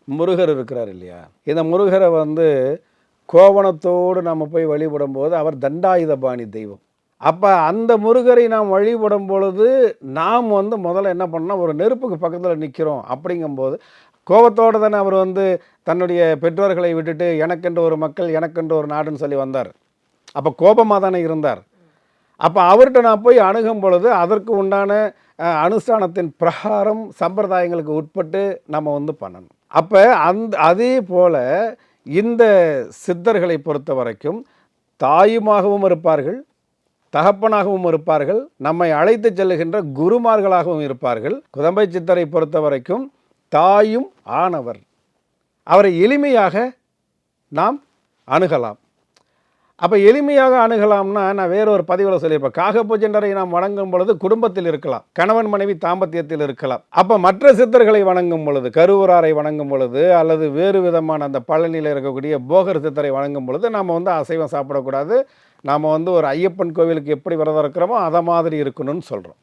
முருகர் இருக்கிறார் இல்லையா, இந்த முருகரை வந்து கோவணத்தோடு நம்ம போய் வழிபடும்போது அவர் தண்டாயுதபாணி தெய்வம். அப்போ அந்த முருகரை நாம் வழிபடும் பொழுது நாம் வந்து முதல்ல என்ன பண்ணோம், ஒரு நெருப்புக்கு பக்கத்தில் நிற்கிறோம். அப்படிங்கும்போது கோபத்தோடு தானே அவர் வந்து தன்னுடைய பெற்றோர்களை விட்டுட்டு எனக்கென்று ஒரு மக்கள் எனக்கென்று ஒரு நாடுன்னு சொல்லி வந்தார். அப்போ கோபமாக தானே இருந்தார். அப்போ அவர்கிட்ட நான் போய் அணுகும் பொழுது அதற்கு உண்டான அனுஷ்டானத்தின் பிரகாரம் சம்பிரதாயங்களுக்கு உட்பட்டு நம்ம வந்து பண்ணணும். அப்போ அதே போல் இந்த சித்தர்களை பொறுத்த வரைக்கும் தாயுமாகவும் இருப்பார்கள், தகப்பனாகவும் இருப்பார்கள், நம்மை அழைத்து செல்லுகின்ற குருமார்களாகவும் இருப்பார்கள். குதம்பை சித்தரை பொறுத்த வரைக்கும் தாயும் ஆனவர். அவரை எளிமையாக நாம் அணுகலாம். அப்போ எளிமையாக அணுகலாம்னா நான் வேறொரு பதிவில் சொல்லியிருப்பேன். காகபூஜண்டரை நாம் வணங்கும் பொழுது குடும்பத்தில் இருக்கலாம், கணவன் மனைவி தாம்பத்தியத்தில் இருக்கலாம். அப்போ மற்ற சித்தர்களை வணங்கும் பொழுது, கருவூராரை வணங்கும் பொழுது, அல்லது வேறு விதமான அந்த பழனியில் இருக்கக்கூடிய போகர் சித்தரை வணங்கும் பொழுது நாம் வந்து அசைவம் சாப்பிடக்கூடாது. நாம் வந்து ஒரு ஐயப்பன் கோவிலுக்கு எப்படி விரதம் இருக்கிறோமோ அதை மாதிரி இருக்கணும்னு சொல்கிறோம்.